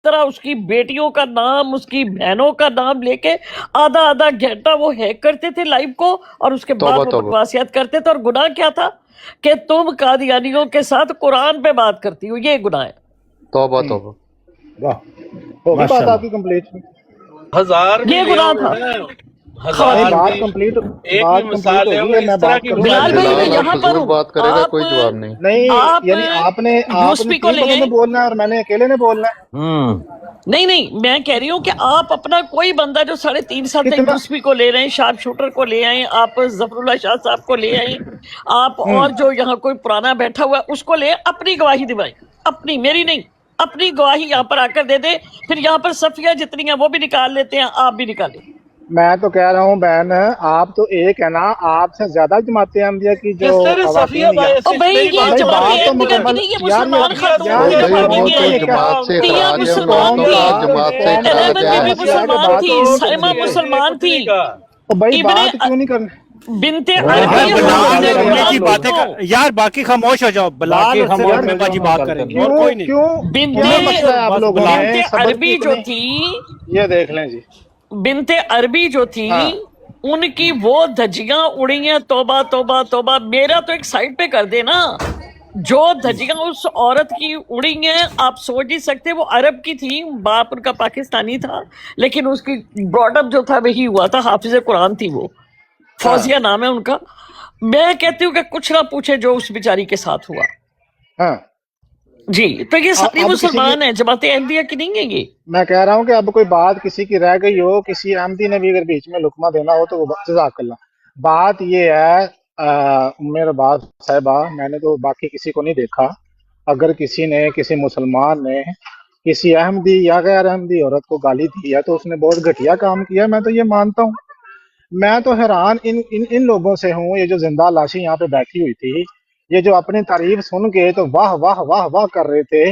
طرح اس کی بیٹیوں کا نام، اس کی بہنوں کا نام لے کے آدھا آدھا گھنٹہ وہ ہیک کرتے تھے لائیو کو، اور اس کے بعد توبہ وہ توبہ بکواسیات کرتے تھے. اور گناہ کیا تھا کہ تم قادیانیوں کے ساتھ قرآن پہ بات کرتی ہو، یہ گناہ ہے. توبہ توبہ. واہ، ہوگی ماشاء بات آپ کی اللہ. کمپلیٹ؟ ہزار بھی یہ لے گناہ آؤ تھا. نا، نہیں، ہزار خواتین بات بھی، کمپلیٹ، ایک بھی بات کمپلیٹ مثال لے ہوگی آؤ یا میں اس طرح بات کی کروں؟ بلال مثالیں بھائی میں دیں. بلال اب یہاں پر فضول ہوں. بات کرے گا، آپ کوئی جواب نہیں. نہیں آپ یعنی آپ نے یوسفی کو تین لے بندوں نے آئیں. بولنا ہے اور میں نے اکیلے نے بولنا ہے؟ نہیں میں کہہ رہی ہوں کہ آپ اپنا کوئی بندہ جو 3.5 سال سے کتنا؟ یوسفی کو لے رہے ہیں، شارپ شوٹر کو لے آئیں، آپ ظفر اللہ شاہ صاحب کو لے آئیں، آپ اور جو یہاں کوئی پرانا بیٹھا ہوا ہے اس کو لے، اپنی گواہی دلائیں، اپنی، میری نہیں، اپنی گواہی یہاں پر آ کر دے دیں. پھر یہاں پر صفیہ جتنی ہیں وہ بھی نکال لیتے ہیں، آپ بھی نکالیں. میں تو کہہ رہا ہوں بہن، آپ تو ایک ہے نا، آپ سے زیادہ جماعت احمدیہ کی جو کس طرح صفیہ خواتین یا اور بھائی میری یہ بات بھائی سنو، جماعت بات تو احمدیہ کی مکمل، نہیں، یہ یار مسلمان خاتون او یار کی یہ بھائی وہ خواتین قوم کا تو یہ ہیں. کیا جماعت سے تیا اخراج ہے، اس مسلمان قوم مسلمانوں تھی، کا کا اس جماعت سے قوم کا اخراج الیون ہے. بی بی مسئلہ ہے کہ مسلمان بات تھی، چھوڑ سائمہ دیں، مسلمان کچھ تھی، نہیں کہا. تو بھائی ابن بات کیوں نہیں کرنی؟ بنت یار عربی بات بلال کرنے حضرت دیں لمبی آپ سی لوگ، باتیں خاتون، یار باقی خاموش ہو جاؤ. بلال باقی اس سے خاموش میں ہو باجی جاؤ، ہم بات گل کریں گے کریں اور گے. کوئی نہیں. کیوں بنت کیا مسئلہ ہے آپ بس لوگوں بلال. میں بنت صبر کی عربی جو اتنی؟ تھی، یہ دیکھ لیں جی. بنت عربی جو تھی، ہاں ان کی وہ دھجیاں اڑی ہیں، توبہ توبہ توبہ. میرا تو ایک سائڈ پہ کر دے نا، جو دھجیاں اس عورت کی اڑی ہیں آپ سوچ نہیں سکتے. وہ عرب کی تھی، باپ ان کا پاکستانی تھا، لیکن اس کی براڈ اپ جو تھا وہی ہوا تھا، حافظ قرآن تھی وہ، ہاں فوزیہ نام ہے ان کا. میں کہتی ہوں کہ کچھ نہ پوچھے جو اس بیچاری کے ساتھ ہوا. ہاں. جی تو یہ ساری اب کسی کی، مسلمان ہیں، جماعت احمدیہ کی نہیں ہے یہ. میں کہہ رہا ہوں کہ اب کوئی بات کسی کی رہ گئی ہو، کسی احمدی نے بھی اگر بیچ میں لقمہ دینا ہو تو وہ جزاک اللہ. بات یہ ہے میرا بات صاحبہ، میں نے تو باقی کسی کو نہیں دیکھا، اگر کسی نے، کسی مسلمان نے کسی احمدی یا غیر احمدی عورت کو گالی دی ہے تو اس نے بہت گھٹیا کام کیا، میں تو یہ مانتا ہوں. میں تو حیران ان لوگوں سے ہوں، یہ جو زندہ لاشیں یہاں پہ بیٹھی ہوئی تھی، یہ جو اپنی تعریف سن کے تو واہ واہ واہ واہ کر رہے تھے،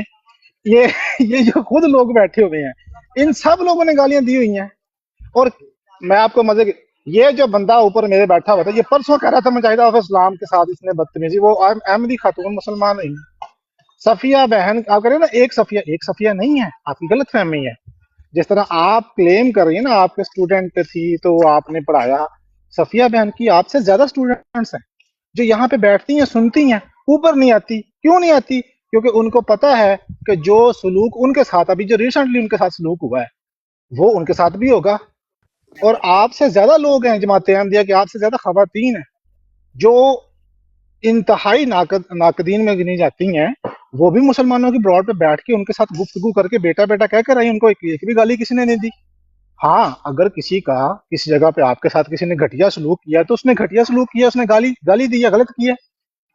یہ جو خود لوگ بیٹھے ہوئے ہیں، ان سب لوگوں نے گالیاں دی ہوئی ہیں. اور میں آپ کو مزے کی، یہ جو بندہ اوپر میرے بیٹھا ہوا تھا، یہ پرسوں کہہ رہا تھا مجاہدہ آف اسلام کے ساتھ اس نے بدتمیزی، وہ احمدی خاتون مسلمان نہیں. صفیہ بہن آپ کریں نا، ایک صفیہ نہیں ہے، آپ کی غلط فہمی ہے. جس طرح آپ کلیم کر رہی ہیں نا، آپ کے اسٹوڈنٹ تھی تو آپ نے پڑھایا، صفیہ بہن کی آپ سے زیادہ اسٹوڈنٹس ہیں جو یہاں پہ بیٹھتی ہیں، سنتی ہیں، اوپر نہیں آتی. کیوں نہیں آتی؟ کیونکہ ان کو پتا ہے کہ جو سلوک ان کے ساتھ، ابھی جو ریسنٹلی ان کے ساتھ سلوک ہوا ہے وہ ان کے ساتھ بھی ہوگا. اور آپ سے زیادہ لوگ ہیں جماعت احمدیہ کے، آپ سے زیادہ خواتین ہیں جو انتہائی ناقدین میں گنی جاتی ہیں، وہ بھی مسلمانوں کی براڈ پہ بیٹھ کے ان کے ساتھ گفتگو کر کے بیٹا بیٹا کہہ کر آئی، ان کو ایک بھی گالی کسی نے نہیں دی. ہاں اگر کسی کا کسی جگہ پہ آپ کے ساتھ کسی نے گھٹیا سلوک کیا تو اس نے گھٹیا سلوک کیا، اس نے گالی دی ہے، غلط کیا،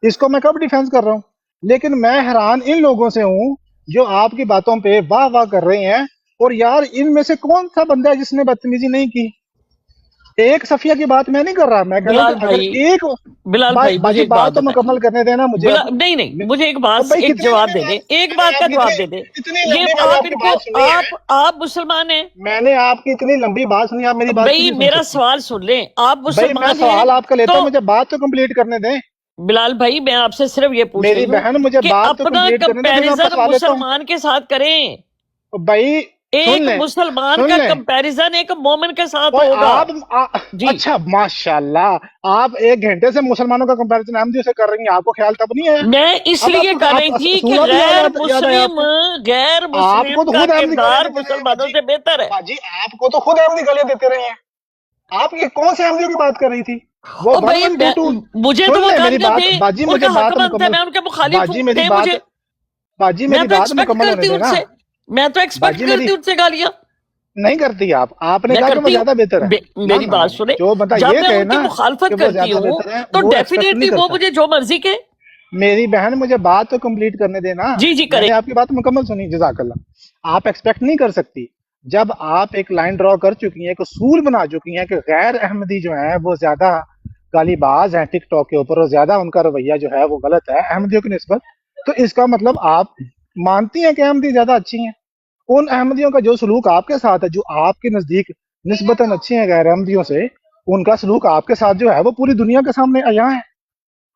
اس کو میں کب ڈیفینس کر رہا ہوں. لیکن میں حیران ان لوگوں سے ہوں جو آپ کی باتوں پہ واہ واہ کر رہے ہیں. اور یار ان میں سے کون سا بندہ ہے جس نے بدتمیزی نہیں کی؟ ایک صفیہ کی بات میں نہیں کر رہا، میں کہہ رہا ہوں بلال کہ اگر بھائی، ایک بلال بھائی مجھے باجی ایک بات بات تو بتائیں. مکمل کرنے دینا مجھے. اب نہیں مجھے ایک بات، اب بھائی ایک کتنی جواب لمبی دے دیں، بات، ایک بات کا جواب دے دیں. اتنی یہ لمبی میں نے آپ آپ ان کی کو، بات سنی ہے، آپ مسلمان ہیں میں نے آپ کی اتنی لمبی بات سنی، آپ میری بات کیوں بھائی، نہیں سن میرا سکتی؟ سوال سن لیں. آپ بھائی میں مسلمان ہیں سوال آپ کا لیتا تو ہوں، مجھے بات تو کمپلیٹ کرنے دیں. بلال بھائی میں آپ سے صرف یہ پوچھ میری رہی ہوں بہن مجھے کہ بات تو اپنا کمپلیٹ کرنے دیں، پھر میں آپ کا کمپیریزن سوال لیتا ہوں. مسلمان کے ساتھ کریں. بھائی سن ایک لیں، مسلمان سن کا لیں. کمپیریزن ایک مومن کے ساتھ اوے ہوگا. جی اچھا ماشاءاللہ، آپ ایک گھنٹے سے مسلمانوں کا کمپیریزن احمدیوں سے کر رہی ہیں، آپ کو خیال تب نہیں آیا؟ میں اس اب لیے کر رہی آپ تھی کہ سولہ بھی غیر یاد آیا آپ مسلم، کو؟ غیر آپ کو مسلم تو کا خود احمدی گالیاں کردار دیتے رہے ہیں مسلمانوں باجی. سے بہتر ہے. باجی آپ کو تو خود احمدی گالیاں دیتے رہے ہیں. آپ یہ کون سے احمدیوں کی بات کر رہی تھی؟ وہ او بھائی 1122. مجھے تو سن وہ لیں میری گالیاں بات دیں، باجی، ان مجھے کا حق بات بنتا ہے، مکمل، میں ان کے مخالف باجی ہوں، میری دیں بات، مجھے. باجی میں میری تو بات ایکسپیکٹ مکمل ہونے کرتی ہوں ان دینا. سے، میں تو ایکسپیکٹ باجی میری کرتی ہوں ان سے گالیاں. نہیں کرتی، آپ نے میں کہا کہ وہ کرتی ہوں. زیادہ بہتر ہے. نہ میری نہ بات نہ، سنیں، جو بندہ جب یہ میں کہے ان کی نا کہ مخالفت وہ کرتی زیادہ ہوں بہتر ہے تو وہ ایکسپیکٹ نہیں ڈیفینیٹلی وہ کرتا. مجھے جو مرضی کے. میری بہن مجھے بات تو کمپلیٹ کرنے دینا، جی جی میں کریں. نے آپ کی بات مکمل سنی، جزاک اللہ. آپ ایکسپیکٹ نہیں کر سکتی جب آپ ایک لائن ڈرا کر چکی ہیں، ایک اصول بنا چکی ہیں کہ غیر احمدی جو ہیں وہ زیادہ گالی باز ہیں ٹک ٹاک کے اوپر، اور زیادہ ان کا رویہ جو ہے وہ غلط ہے احمدیوں کی نسبت، تو اس کا مطلب آپ مانتی ہیں کہ احمدی زیادہ اچھی ہیں. ان احمدیوں کا جو سلوک آپ کے ساتھ ہے، جو آپ کے نزدیک نسبتاً اچھے ہیں غیر احمدیوں سے، ان کا سلوک آپ کے ساتھ جو ہے وہ پوری دنیا کے سامنے عیاں ہے.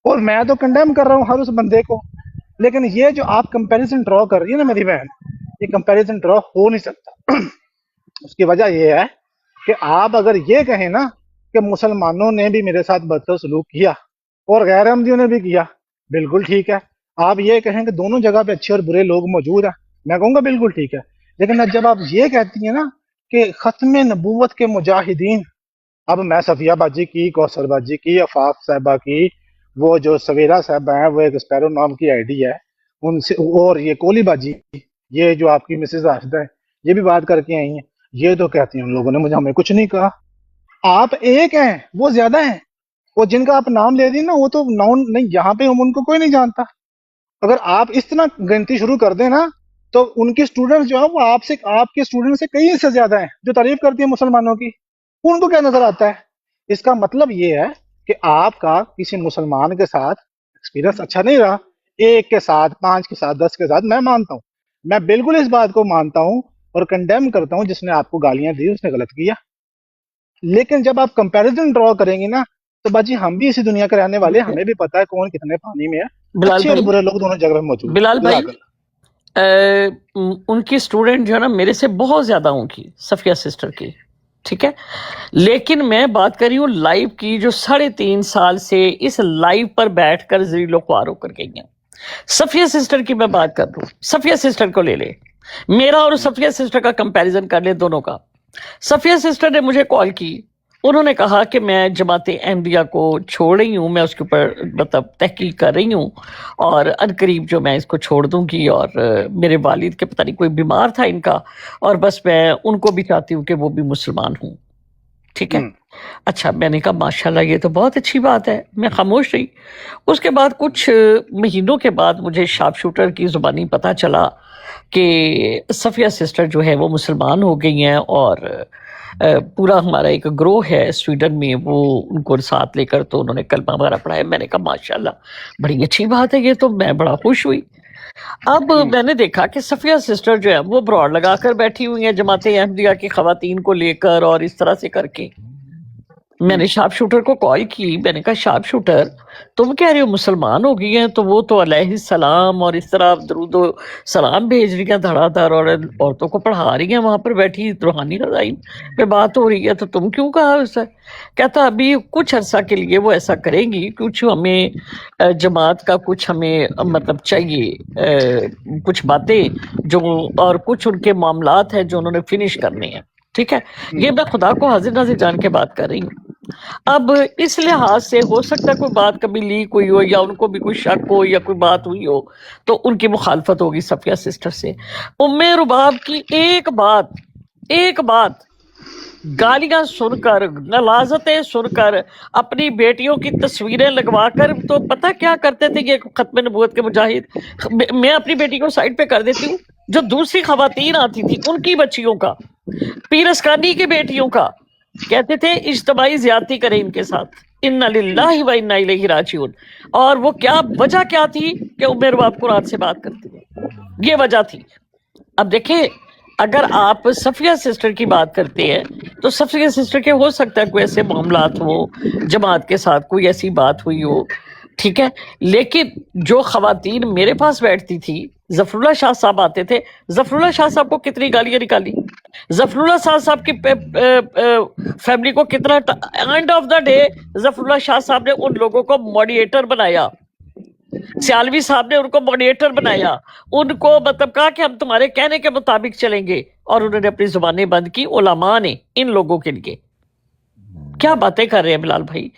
اور میں تو کنڈیم کر رہا ہوں ہر اس بندے کو، لیکن یہ جو آپ کمپیریزن ڈرا کر رہی ہے نا میری بہن، یہ کمپیریزن ڈرا ہو نہیں سکتا. اس کی وجہ یہ ہے کہ آپ اگر یہ کہیں نا کہ مسلمانوں نے بھی میرے ساتھ بدتر سلوک کیا اور غیر احمدیوں نے بھی کیا، بالکل ٹھیک ہے. آپ یہ کہیں کہ دونوں جگہ پہ اچھے اور برے لوگ موجود ہیں، میں کہوں گا بالکل ٹھیک ہے. لیکن جب آپ یہ کہتی ہیں نا کہ ختم نبوت کے مجاہدین، اب میں صفیہ باجی کی، کوثر باجی کی، عفاف صاحبہ کی، وہ جو سویرا صاحبہ ہیں، وہ ایک اسپیرو نام کی آئی ڈی ہے ان سے، اور یہ کولی باجی، یہ جو آپ کی مسز راشدہ ہے، یہ بھی بات کر کے آئی ہیں. یہ تو کہتی ہیں ان لوگوں نے ہمیں کچھ نہیں کہا. آپ ایک ہیں، وہ زیادہ ہیں. وہ جن کا آپ نام لے دیں نا، وہ تو ناؤن نہیں، یہاں پہ ہم ان کو کوئی نہیں جانتا. اگر آپ اس طرح گنتی شروع کر دیں نا تو ان کی اسٹوڈنٹس جو ہیں وہ آپ کے اسٹوڈنٹ سے کئی سے زیادہ ہیں جو تعریف کرتی ہیں مسلمانوں کی. ان کو کیا نظر آتا ہے؟ اس کا مطلب یہ ہے کہ آپ کا کسی مسلمان کے ساتھ ایکسپیرینس اچھا نہیں رہا. ایک کے ساتھ، 5 کے ساتھ، 10 کے ساتھ میں مانتا ہوں، میں بالکل اس بات کو مانتا ہوں اور کنڈیم کرتا ہوں. جس نے آپ کو گالیاں دی اس نے غلط کیا. لیکن جب آپ کمپیریزن ڈرا کریں گی نا تو باجی ہم بھی اسی دنیا کے رہنے والے ہیں، ہمیں بھی پتا ہے کون کتنے پانی میں ہے. بلال اچھے اور بھائی، برے لوگ دونوں جگہ میں موجود ہیں. بلال بھائی، جزاک اللہ. ان کی اسٹوڈنٹ جو ہے نا میرے سے بہت زیادہ ہوں کی، صفیہ سسٹر کی، ٹھیک ہے. لیکن میں بات کر رہی ہوں لائیو کی، جو 3.5 سال سے اس لائیو پر بیٹھ کر ذلیل و خوار ہو کر گئی ہیں. صفیہ سسٹر کی میں بات کر دوں، صفیہ سسٹر کو لے لے، میرا اور صفیہ سسٹر کا کمپیریزن کر لے دونوں کا. صفیہ سسٹر نے مجھے کال کی، انہوں نے کہا کہ میں جماعت احمدیہ کو چھوڑ رہی ہوں، میں اس کے اوپر مطلب تحقیق کر رہی ہوں اور عنقریب جو میں اس کو چھوڑ دوں گی، اور میرے والد کے پتہ نہیں کوئی بیمار تھا ان کا، اور بس میں ان کو بھی چاہتی ہوں کہ وہ بھی مسلمان ہوں. ٹھیک ہے. اچھا، میں نے کہا ماشاءاللہ یہ تو بہت اچھی بات ہے. میں خاموش رہی. اس کے بعد کچھ مہینوں کے بعد مجھے شارپ شوٹر کی زبانی پتہ چلا کہ صفیہ سسٹر جو ہے وہ مسلمان ہو گئی ہیں، اور پورا ہمارا ایک گروہ ہے سویڈن میں، وہ ان کو ساتھ لے کر تو انہوں نے کلمہ وغیرہ پڑھایا. میں نے کہا ماشاءاللہ بڑی اچھی بات ہے یہ تو، میں بڑا خوش ہوئی. اب میں نے دیکھا کہ صفیہ سسٹر جو ہے وہ براڈ لگا کر بیٹھی ہوئی ہیں جماعت احمدیہ کی خواتین کو لے کر، اور اس طرح سے کر کے میں نے شارپ شوٹر کو کال کی. میں نے کہا شارپ شوٹر تم کہہ رہے ہو مسلمان ہو گئی ہیں، تو وہ تو علیہ السلام اور اس طرح درود و سلام بھیج رہی ہیں دھڑا دھڑ، اور عورتوں کو پڑھا رہی ہیں وہاں پر بیٹھی، روحانی رضائی پہ بات ہو رہی ہے، تو تم کیوں کہا اسے؟ کہتا ابھی کچھ عرصہ کے لیے وہ ایسا کرے گی، کچھ ہمیں جماعت کا کچھ ہمیں مطلب چاہیے کچھ باتیں جو، اور کچھ ان کے معاملات ہیں جو انہوں نے فنش کرنے ہیں. ٹھیک ہے. یہ میں خدا کو حاضر ناظر جان کے بات کر رہی ہوں. اب اس لحاظ سے ہو سکتا ہے کوئی بات کبھی لیک ہوئی ہو، یا ان کو بھی کوئی شک ہو، یا کوئی بات ہوئی ہو تو ان کی مخالفت ہوگی صفیہ سسٹر سے. ام رباب کی ایک بات گالیاں سن کر، نلازتیں سن کر، اپنی بیٹیوں کی تصویریں لگوا کر، تو پتہ کیا کرتے تھے یہ ختم نبوت کے مجاہد؟ میں اپنی بیٹی کو سائڈ پہ کر دیتی ہوں، جو دوسری خواتین آتی تھی ان کی بچیوں کا، پیرسکانی کی بیٹیوں کا، کہتے تھے اجتماعی زیادتی کریں ان کے ساتھ. انا للہ و انا الیہ راجعون. اور وہ کیا وجہ کیا تھی کہ ام رباب قرآن سے بات کرتی ہے، یہ وجہ تھی. اب دیکھیں، اگر آپ صفیہ سسٹر کی بات کرتے ہیں تو صفیہ سسٹر کے ہو سکتا ہے کوئی ایسے معاملات ہو، جماعت کے ساتھ کوئی ایسی بات ہوئی ہو، ٹھیک ہے. لیکن جو خواتین میرے پاس بیٹھتی تھی، ظفر اللہ شاہ صاحب آتے تھے، ظفر اللہ شاہ صاحب کو کتنی گالیاں نکالی، ظفر اللہ شاہ صاحب کی فیملی کو کتنا، اینڈ آف دا ڈے ظفر اللہ شاہ صاحب نے ان لوگوں کو موڈیٹر بنایا، سیالوی صاحب نے ان کو موڈیٹر بنایا، ان کو مطلب کہا کہ ہم تمہارے کہنے کے مطابق چلیں گے، اور انہوں نے اپنی زبانیں بند کی علماء نے ان لوگوں کے لیے. کیا باتیں کر رہے ہیں بلال بھائی؟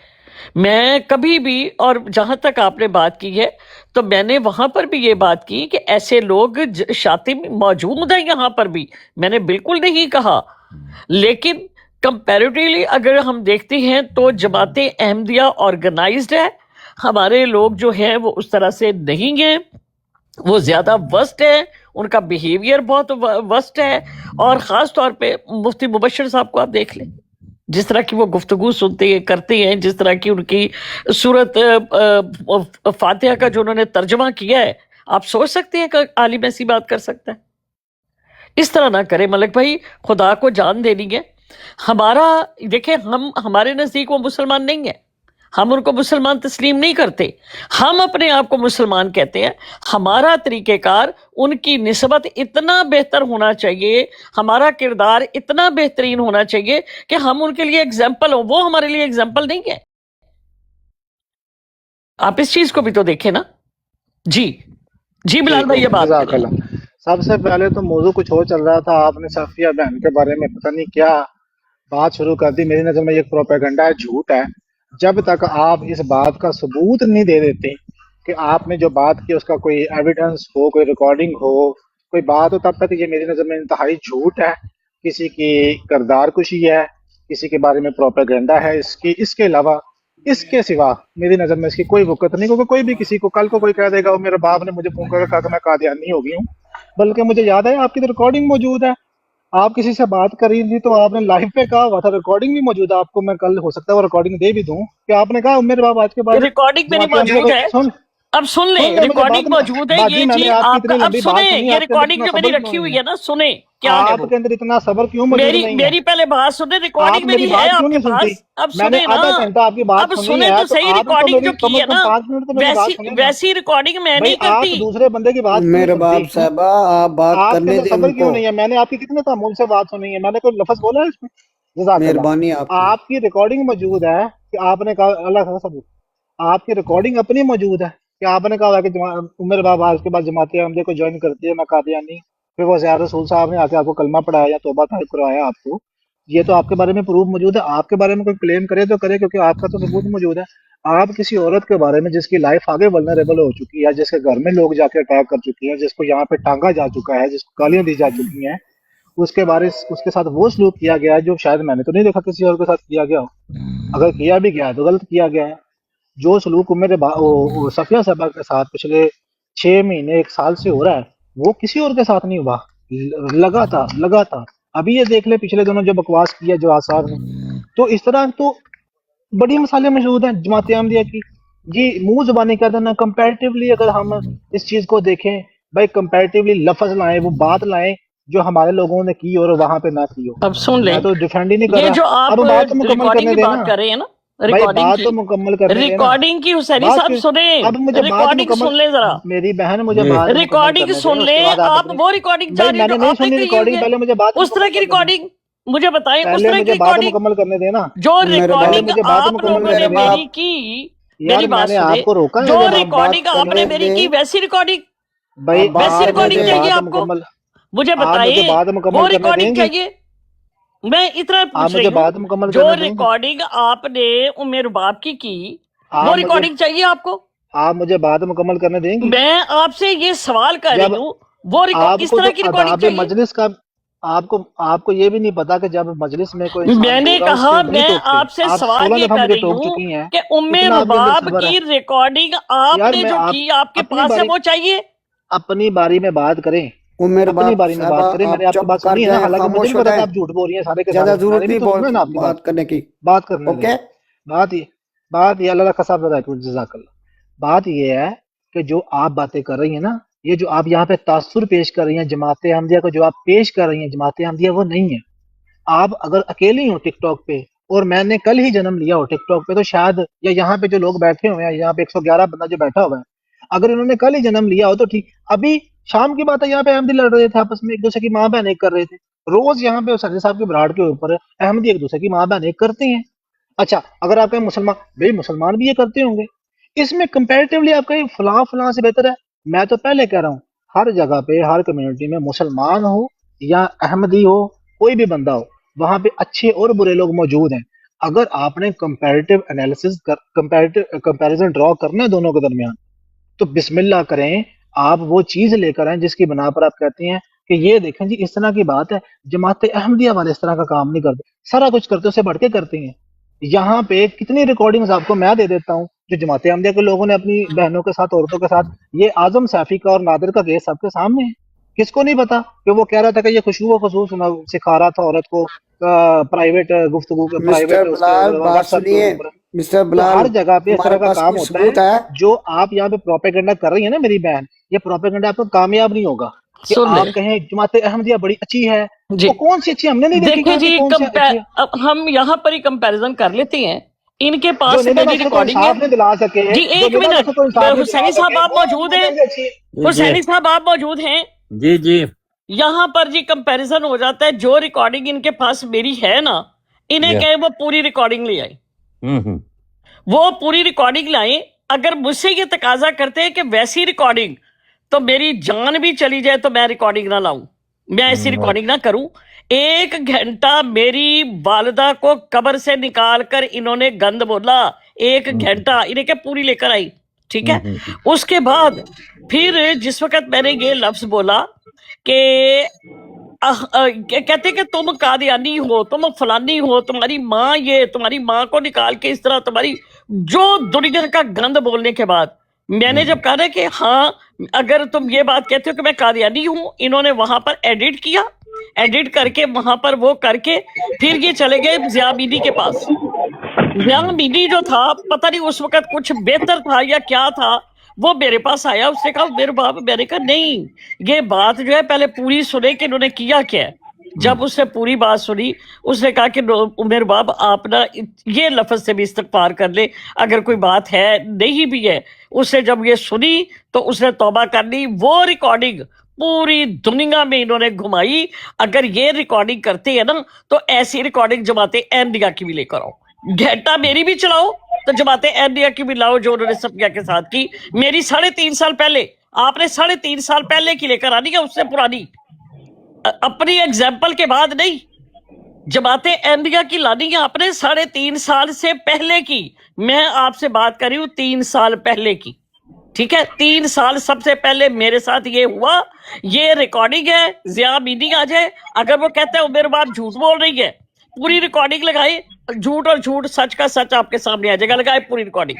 میں کبھی بھی، اور جہاں تک آپ نے بات کی ہے تو میں نے وہاں پر بھی یہ بات کی کہ ایسے لوگ شاطم موجود ہیں یہاں پر بھی، میں نے بالکل نہیں کہا. لیکن کمپیریٹیولی اگر ہم دیکھتے ہیں تو جماعت احمدیہ آرگنائزڈ ہے، ہمارے لوگ جو ہیں وہ اس طرح سے نہیں ہیں، وہ زیادہ ورسٹ ہے، ان کا بیہیویئر بہت ورسٹ ہے. اور خاص طور پہ مفتی مبشر صاحب کو آپ دیکھ لیں، جس طرح کی وہ گفتگو سنتے کرتے ہیں، جس طرح کی ان کی سورت فاتحہ کا جو انہوں نے ترجمہ کیا ہے، آپ سوچ سکتے ہیں کہ عالم ایسی بات کر سکتا ہے؟ اس طرح نہ کرے ملک بھائی، خدا کو جان دینی ہے. ہمارا دیکھیں، ہمارے نزدیک وہ مسلمان نہیں ہے، ہم ان کو مسلمان تسلیم نہیں کرتے، ہم اپنے آپ کو مسلمان کہتے ہیں۔ ہمارا طریقہ کار ان کی نسبت اتنا بہتر ہونا چاہیے، ہمارا کردار اتنا بہترین ہونا چاہیے کہ ہم ان کے لیے ایگزامپل ہوں، وہ ہمارے لیے ایگزامپل نہیں ہے۔ آپ اس چیز کو بھی تو دیکھیں نا۔ جی بلال بھائی، یہ بات جزاک کریں۔ اللہ۔ سب سے پہلے تو موضوع کچھ اور چل رہا تھا، آپ نے صفیہ بہن کے بارے میں پتہ نہیں کیا بات شروع کر دی۔ میری نظر میں یہ پروپیگنڈا ہے، جھوٹ ہے۔ جب تک آپ اس بات کا ثبوت نہیں دے دیتے کہ آپ نے جو بات کی اس کا کوئی ایویڈنس ہو، کوئی ریکارڈنگ ہو، کوئی بات ہو، تب تک یہ میری نظر میں انتہائی جھوٹ ہے، کسی کی کردار کشی ہے، کسی کے بارے میں پروپیگنڈا ہے۔ اس کے علاوہ، اس کے سوا میری نظر میں اس کی کوئی وقت نہیں، کیونکہ کوئی بھی کسی کو کل کو کوئی کہہ دے گا وہ میرے باپ نے مجھے فون کر کے کہا کہ میں قادیانی ہو گئی ہوں، بلکہ مجھے یاد ہے آپ کی تو ریکارڈنگ موجود ہے، آپ کسی سے بات کری تھی تو آپ نے لائیو پہ کہا ہوا تھا، ریکارڈنگ بھی موجود ہے، آپ کو میں کل ہو سکتا ہے وہ ریکارڈنگ دے بھی دوں کہ آپ نے کہا میرے باپ آج کے بعد ریکارڈنگ میری جماعت موجود ہے، سن اب سن لیں، مجھے ریکارڈنگ بات موجود ہے، باجی یہ میں نے چیز آپ کی آپ کا، اتنی اب لمبی بات سنیں، سنی، یہ آپ کے اندر ریکارڈنگ اتنا جو صبر میری کیوں رکھی ہوئی نہیں ہے نا، سنیں کیا ہے آپ وہ۔ کے اندر اتنا صبر کیوں موجود نہیں ہے؟ میری پہلے بات سنیں، آپ ریکارڈنگ میری میری ہے بات آپ کیوں کے نہیں سنتی؟ پاس، اب میں نے سنیں نا، آدھا گھنٹہ آپ کی بات اب سنی سنیں ہے، تو تو صحیح، آپ تو ریکارڈنگ میری جو کم کی از ہے کم نا، 5 منٹ تو میری بات سنیں نا ویسی ریکارڈنگ میں نہیں بھائی۔ آپ کرتی۔ دوسرے بندے کی بات کیوں میرے نہیں باپ سنتی؟ صاحبہ آپ بات آپ کے کرنے اندر دیں صبر ان کیوں کو، نہیں ہے؟ میں نے آپ کی کتنے تعامل سے بات سنی ہے، میں نے کوئی لفظ بولا ہے اس میں؟ جزاک مہربانی اللہ۔ آپ کی۔ آپ کی ریکارڈنگ موجود ہے کہ آپ نے کہا، اللہ کا ثبوت، آپ کی ریکارڈنگ اپنی موجود ہے کہ آپ نے کہا کہ عمر بابا آج کے بعد جماعت احمدیہ کو جوائن کرتی ہے، میں قادیانی، پھر وہ زیاد رسول صاحب نے آ کے آپ کو کلمہ پڑھایا یا توبہ طائب کروایا آپ کو، یہ تو آپ کے بارے میں پروف موجود ہے۔ آپ کے بارے میں کوئی کلیم کرے تو کرے، کیونکہ آپ کا تو ثبوت موجود ہے۔ آپ کسی عورت کے بارے میں جس کی لائف آگے ولنریبل ہو چکی ہے، جس کے گھر میں لوگ جا کے اٹیک کر چکی ہیں، جس کو یہاں پہ ٹانگا جا چکا ہے، جس کو گالیاں دی جا چکی ہیں، اس کے بارے اس کے ساتھ وہ سلوک کیا گیا ہے جو شاید میں نے تو نہیں دیکھا کسی اور کے ساتھ کیا گیا ہو، اگر کیا بھی گیا ہے تو غلط کیا گیا ہے۔ جو سلوک میرے صفیہ صاحبہ کے ساتھ پچھلے 6 مہینے 1 سال سے ہو رہا ہے، وہ کسی اور کے ساتھ نہیں ہوا، لگاتار ابھی یہ دیکھ لیں پچھلے دنوں جو بکواس کیا جو آثار نے، تو اس طرح تو بڑی مثالیں موجود ہیں جماعت احمدیہ کی۔ جی منہ زبانی کہہ دینا، کمپیریٹیولی اگر ہم اس چیز کو دیکھیں بھائی، کمپیریٹیولی لفظ لائیں، وہ بات لائیں جو ہمارے لوگوں نے کی اور وہاں پہ نہ کی ہو۔ اب سن لیں، میں تو ڈیفینڈ ہی نہیں کر یہ جو رہا، آپ اب بات تو مکمل ریکارڈنگ کرنے کی دینا بات کر رہے ہیں نا، بھائی، ریکارڈنگ بات کی، تو مکمل کرنے دینا ریکارڈنگ کی حسینی بات صاحب کی۔ سنیں، اب مجھے بات ریکارڈنگ مکمل، سن لیں ذرا، میری بہن مجھے جی بات مکمل ریکارڈنگ کرنے دیں، سن اس کے لیں۔ بعد آپ اپنی وہ ریکارڈنگ بھائی چاہ رہی میں ہیں نے جو نہیں آپ نے سنی کہی ہوئی ریکارڈنگ، ہے، پہلے مجھے بات اس طرح مکمل کی کرنے دیں، ریکارڈنگ مجھے بتائیں، اس پہلے طرح کی مجھے بات ریکارڈنگ مکمل کرنے دینا، جو میرے پہلے باپ، ریکارڈنگ مجھے بات آپ مکمل لوگوں میرے نے کرنے دیں۔ میری باپ، کی، یار میری میں بات نے سنیں، آپ کو روکا ہے جو جب آپ ریکارڈنگ بات آپ نے کرنے میری دیں، کی ویسی ریکارڈنگ، بھائی آپ بات ویسی آپ کرنے مجھے ریکارڈنگ دیں۔ چاہیے بات آپ کو، مکمل، مجھے آپ مجھے بتائیں بات وہ مکمل کرنے دیں ریکارڈنگ گے؟ چاہیے۔ میں اتنا آپ پوچھ مجھے رہی ہوں، بات مکمل جو کرنے دیں گے؟ ریکارڈنگ آپ نے میرے باپ کی وہ آپ مجھے ریکارڈنگ چاہیے آپ کو؟ آپ مجھے بات مکمل کرنے دیں گی؟ میں آپ سے یہ سوال کر جب رہی ہوں، وہ آپ اس کو طرح تو کی ریکارڈنگ آداب چاہیے؟ مجلس کا، آپ کو یہ بھی نہیں پتا کہ جب مجلس میں کوئی انسان میں نے بول رہا اس کہا، پہ نہیں میں ٹوکتے۔ آپ سے آپ سوال 16 یہ دفعہ کر مجھے رہی ٹوک ہوں چکی ہیں، کہ اتنا آپ کے اندر رباب صبر ہے؟ کی ریکارڈنگ آپ یار نے میں جو آپ کی آپ کے اپنی پاس ہے باری وہ چاہیے؟ اپنی باری میں بات کریں، میرے اپنی باپ باری میں بات صاحبہ کریں۔ میں نے آپ آپ کی چپ بات کر سنی ہے نا، جائیں، حالانکہ مجھے خاموش بھی ہو پتا تھا جائیں، آپ جھوٹ بول رہی ہیں سارے کے زیادہ سارے، میں نے ضرورت بھی نہیں تو سنا ہے نا آپ کی بات کرنے کی۔ بات کرنے دیں۔ اوکے، بات یہ اللہ کا صاحب جزاک اللہ، بات یہ ہے کہ جو آپ باتیں کر رہی ہیں نا، یہ جو آپ یہاں پہ تاثر پیش کر رہی ہیں جماعت احمدیہ کو، جو آپ پیش کر رہی ہیں جماعت احمدیہ، وہ نہیں ہے۔ آپ اگر اکیلی ہو ٹک ٹاک پہ، اور میں نے کل ہی جنم لیا ہو ٹک ٹاک پہ، تو شاید، یا یہاں پہ جو لوگ بیٹھے ہوئے ہیں، یہاں پہ 111 بندہ جو بیٹھا ہوا ہے، اگر انہوں نے کل ہی جنم لیا ہو تو ٹھیک۔ ابھی شام کی بات ہے، یہاں پہ احمدی لڑ رہے تھے آپس میں، ایک دوسرے کی ماں بہن ایک کر رہے تھے۔ روز یہاں پہ سرجی صاحب کے براڑ کے اوپر احمدی ایک دوسرے کی ماں بہن ایک کرتے ہیں۔ اچھا اگر آپ کہیں مسلمان، بھائی مسلمان بھی یہ کرتے ہوں گے، اس میں کمپیریٹیولی آپ کہیں فلاں فلاں سے بہتر ہے؟ میں تو پہلے کہہ رہا ہوں، ہر جگہ پہ ہر کمیونٹی میں مسلمان ہو یا احمدی ہو، کوئی بھی بندہ ہو، وہاں پہ اچھے اور برے لوگ موجود ہیں۔ اگر آپ نے کمپیریٹیو انالیسز کمپیریزن ڈرا کرنا ہے دونوں کے درمیان، تو بسم اللہ کریں، آپ وہ چیز لے کر آئیں جس کی بنا پر آپ کہتے ہیں کہ یہ دیکھیں جی اس طرح کی بات ہے۔ جماعت احمدیہ والے اس طرح کا کام نہیں کرتے، سارا کچھ کرتے، اسے بڑھ کے کرتے ہیں۔ یہاں پہ کتنی ریکارڈنگز آپ کو میں دے دیتا ہوں جو جماعت احمدیہ کے لوگوں نے اپنی بہنوں کے ساتھ، عورتوں کے ساتھ، یہ اعظم سیفی کا اور نادر کا کیس سب کے سامنے ہے۔ کس کو نہیں پتا کہ وہ کہہ رہا تھا کہ یہ خشوع و خصوص سکھا رہا تھا عورت کو پرائیویٹ گفتگو کے، مسٹر پرائیویٹ اس کے بلال بات واٹس ایپ کے سنیے، اوپر۔ مسٹر تو بلال ہر جگہ پہ اس طرح ہمارے کا پاس کام کوئی ہوتا ہے۔ ثبوت ہے؟ جو آپ یہاں پہ پروپیگنڈا کر رہی ہیں نا میری بہن، یہ پروپیگنڈا آپ کو کامیاب نہیں ہوگا کہ سن لیں آپ کہیں جماعت احمدیہ بڑی اچھی ہے۔ جی، وہ کون سی اچھی؟ ہم نے نہیں دیکھی دیکھیں کہاں کہ جی، کون سی اچھی ہے۔ اب ہم یہاں پر ہی کمپیریزن کر لیتے ہیں ان کے جو پاس نہیں میری اس کو ریکارڈنگ انصاف ہے نہیں دلا سکے، جی جو ایک نہیں منٹ اس کو انصاف نہیں دلا حسینی صاحب سکے، آپ وہ موجود ہیں مجھے اچھی حسینی صاحب آپ موجود ہیں جی جی یہاں پر جی کمپیریزن ہو جاتا ہے جو ریکارڈنگ ان کے پاس میری ہے نا انہیں Yeah. کہے وہ پوری ریکارڈنگ لے آئے ہوں وہ پوری ریکارڈنگ لائیں اگر مجھ سے یہ تقاضا کرتے ہیں کہ ویسی ریکارڈنگ تو میری جان بھی چلی جائے تو میں ریکارڈنگ نہ لاؤں میں ایسی ریکارڈنگ نہ کروں 1 گھنٹہ میری والدہ کو قبر سے نکال کر انہوں نے گند بولا 1 گھنٹہ انہیں کہ پوری لے کر آئی ٹھیک ہے اس کے بعد پھر جس وقت میں نے یہ لفظ بولا کہ کہتے کہ تم قادیانی ہو تم فلانی ہو تمہاری ماں یہ تمہاری ماں کو نکال کے اس طرح تمہاری جو دنیا کا گند بولنے کے بعد میں نے جب کہا نا کہ ہاں اگر تم یہ بات کہتے ہو کہ میں قادیانی ہوں انہوں نے وہاں پر ایڈٹ کیا ایڈٹ کر کے وہاں پر وہ کر کے پھر یہ چلے گئے ضیاء مینی کے پاس ضیاء مینی جو تھا پتہ نہیں اس وقت کچھ بہتر تھا یا کیا تھا وہ میرے پاس آیا اس نے کہا میرے باپ میں نے کہا نہیں یہ بات جو ہے پہلے پوری سنے کہ انہوں نے کیا کیا ہے جب اس نے پوری بات سنی اس نے کہا کہ عمر باب آپ نا یہ لفظ سے بھی استغفار کر لے اگر کوئی بات ہے نہیں بھی ہے اس نے جب یہ سنی تو اس نے توبہ کر لی وہ ریکارڈنگ پوری دنیا میں انہوں نے گھمائی اگر یہ ریکارڈنگ کرتے ہیں نا تو ایسی ریکارڈنگ جماعت احمدیہ کی بھی لے کر آؤ گھنٹہ میری بھی چلاؤ تو جماعت احمدیہ کی بھی لاؤ جو انہوں نے صفیہ کے ساتھ کی میری 3.5 سال پہلے آپ نے 3.5 سال پہلے کی لے کر آنی ہے اس سے پرانی اپنی ایگزامپل کے بعد نہیں جماعت احمدیہ کی لانی ہے آپ نے 3.5 سال سے پہلے کی میں آپ سے بات کر رہی ہوں 3 سال پہلے کی ٹھیک ہے 3 سال سب سے پہلے میرے ساتھ یہ ہوا یہ ریکارڈنگ ہے ضیاء مینی آ جائے اگر وہ کہتے ہیں عمر باب جھوٹ بول رہی ہے پوری ریکارڈنگ لگائے جھوٹ اور جھوٹ سچ کا سچ آپ کے سامنے آ جائے گا لگائے پوری ریکارڈنگ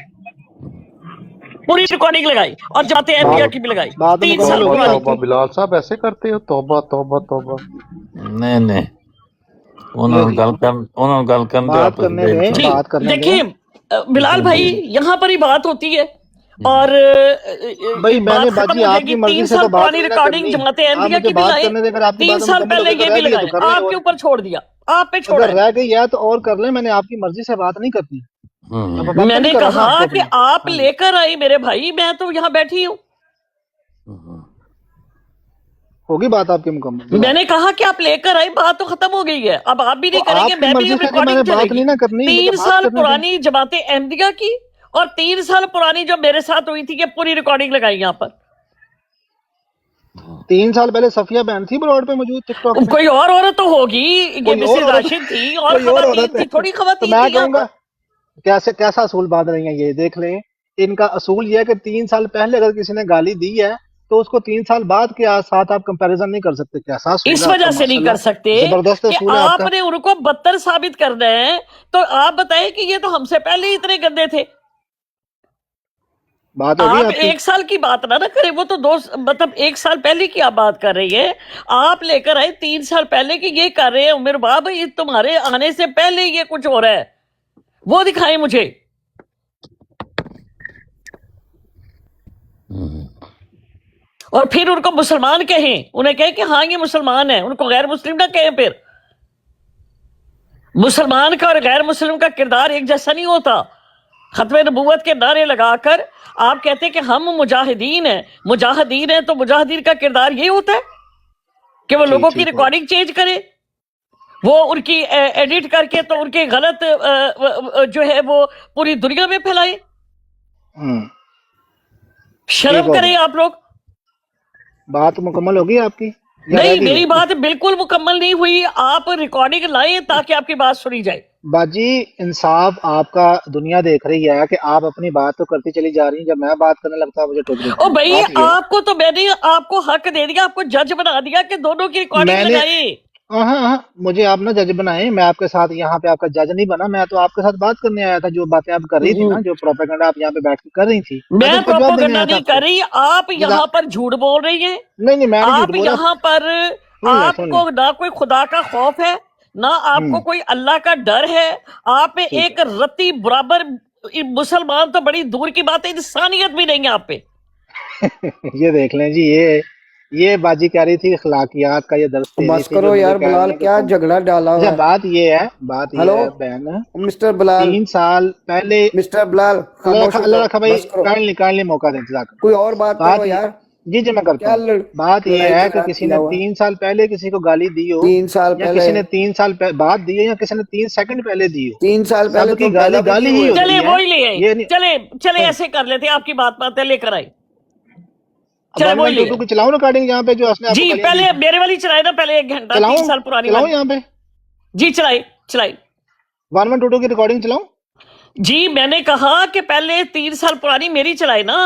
لگائی اور جماعت احمدیہ کی بھی لگائی بات 3 مکمل سال ہوگی پرانی آپ کی؟ بلال صاحب ایسے کرتے ہو؟ توبہ توبہ توبہ. نہیں انہوں نے گل کرن دے بات آپس کرنے میں دیں جی بات کرنے دیں دیکھیں بلال بھائی یہاں پر ہی بات ہوتی ہے اور بھائی میں نے بات ختم باجی ہو آپ جائے کی گی مرضی 3 سے سال تو بات پرانی نہیں نہ ریکارڈنگ کرنی. جماعت آپ احمدیہ مجھے کی بھی بات لائے کرنے دیں، اگر آپ کی 3 بات سال مکمل ہو پہلے کے یہ رہ بھی گئی ہے تو لگائے کرنے آپ اور کے اوپر چھوڑ دیا آپ پہ چھوڑا اگر ہے رہ گئی ہے تو اور کر لیں، میں نے آپ کی مرضی سے بات نہیں کرنی. اب بات میں نہیں نے کر رہا نا کہا آپ کو کہ اپنی. آپ ہاں جی. لے کر آئی میرے بھائی میں تو یہاں بیٹھی ہوں ہوگی بات آپ کی مکمل. میں نے کہا کہ آپ لے کر آئی بات تو ختم ہو گئی ہے اب آپ بھی تو نہیں کریں گے آپ کی میں بھی مرضی اب سے کہ میں نے ریکارڈنگ چلے بات گی نہیں نہ کرنی، مجھے 3 بات سال کرنے دیں. پرانی جماعت احمدیہ کی اور 3 سال پرانی جو میرے ساتھ ہوئی تھی کہ پوری ریکارڈنگ لگائی یہاں پر 3 سال پہلے صفیہ بہن تھی بروڈ پہ موجود ٹک ٹاک پہ؟ کوئی اور عورت تو ہوگی یہ کوئی اور مسز عورت راشد تھی اور کوئی اور خواتین عورت تھی ہے تھوڑی تو خواتین میں تھی یہاں کہوں گا پر کیسا اصول باندھ رہی ہیں یہ دیکھ لیں. ان کا اصول یہ ہے کہ 3 سال پہلے اگر کسی نے گالی دی ہے تو اس کو 3 سال بعد کے ساتھ آپ کمپیریزن نہیں کر سکتے. کیسا اصول اس ہے آپ وجہ کا، سے نہیں کر ماشاءاللہ سکتے زبردست کہ اصول ہے آپ آپ کا. نے ان کو بدتر ثابت کرنا ہے تو آپ بتائیں کہ یہ تو ہم سے پہلے ہی اتنے گندے تھے بات ہوگی آپ آپ کی. 1 سال کی بات نہ کریں وہ تو مطلب 1 سال پہلے کی آپ بات کر رہی ہے آپ لے کر آئے 3 سال پہلے کی یہ کر رہے ہیں عمر باب یہ تمہارے آنے سے پہلے یہ کچھ ہو رہا ہے وہ دکھائیں مجھے اور پھر ان کو مسلمان کہیں انہیں کہیں کہ ہاں یہ مسلمان ہیں ان کو غیر مسلم نہ کہیں پھر مسلمان کا اور غیر مسلم کا کردار ایک جیسا نہیں ہوتا ختم نبوت کے نعرے لگا کر آپ کہتے ہیں کہ ہم مجاہدین ہیں تو مجاہدین کا کردار یہ ہوتا ہے کہ وہ لوگوں کی ریکارڈنگ چینج کرے وہ ان کی ایڈٹ کر کے تو ان کے غلط جو ہے وہ پوری دنیا میں پھیلائے شرم کریں آپ لوگ بات مکمل ہوگی آپ کی یا رہ نہیں گئی میری ہے؟ بات بالکل مکمل نہیں ہوئی آپ ریکارڈنگ لائیں تاکہ آپ کی بات سنی جائے باجی انصاف آپ کا دنیا دیکھ رہی ہے کہ آپ اپنی بات تو کرتی چلی جا رہی ہیں، جب میں بات کرنے لگتا مجھے ٹوک دیتی او ہیں. بھائی بات یہ ہے. آپ کو تو میں نے آپ کو حق دے دیا آپ کو جج بنا دیا کہ دونوں کی ریکارڈنگ میں نے لگائیں ہاں مجھے آپ نے جج بنائے، میں آپ کے ساتھ یہاں پہ آپ کا جج نہیں بنا، میں تو آپ کے ساتھ بات کرنے آیا تھا. جو باتیں آپ کر رہی تھی نا، جو پروپیگنڈا آپ یہاں پہ بیٹھ کے کر رہی تھی، میں میں تو اس کا جواب دینے پروپیگنڈا آیا تھا نہیں آپ کر کو. رہی آپ یہاں پر جھوٹ بول رہی ہیں نہیں میں نہیں جھوٹ آپ بول رہا. یہاں پر سن لیں آپ سن لیں. کو نہ کوئی خدا کا خوف ہے نہ آپ کو کوئی اللہ کا ڈر ہے آپ میں ٹھیک ایک رتی برابر مسلمان تو بڑی دور کی بات ہے انسانیت بھی نہیں ہے آپ پہ ہے. یہ دیکھ لیں جی، یہ باجی کہہ رہی تھی اخلاقیات کا یہ درس دے رہی بس تھی، کرو جو مجھے یار کہہ رہی بلال، ہے کہ کیا جھگڑا ڈالا ہوا اچھا ہے؟ بات یہ ہے ہلو بہن، مسٹر بلال، 3 سال پہلے مسٹر بلال خاموش ہو اللہ جاؤ، رکھا بھائی، بس کرو، کائنڈلی موقع دیں، جزاک اللہ۔ کوئی اور بات کرو یار، جی میں کرتا کیا ہوں۔ بات یہ لڑائی ہے کہ جھگڑا کسی کیا نے ہوا؟ 3 سال پہلے کسی کو گالی دی ہو، 3 سال یا پہلے، کسی نے 3 سال بعد دی ہو، یا کسی نے 3 سیکنڈ پہلے دی ہو، 3 سال پہلے سب تو کی پیدا گالی بھی گالی نہیں ہی ہوئے تھے۔ چلے ہوتی ہے، وہی لے آئی، یہ نہیں۔ چلے ایسے کر لیتے ہیں، آپ کی بات باتیں لے کر آئی، چلے 1 وہی 1 لے 2 2 آئی۔ کی چلاؤں ریکارڈنگ یہاں پہ جو اس نے آپ کو جی گالیاں دی پہلے تھی، میرے والی چلائے نا، پہلے 1 گھنٹہ 3 سال پرانی چلاؤں والی، یہاں پہ جی چلائی 1 1 2 2 کی ریکارڈنگ چلاؤں؟ جی میں نے کہا کہ پہلے 3 سال پرانی میری چلائے نا،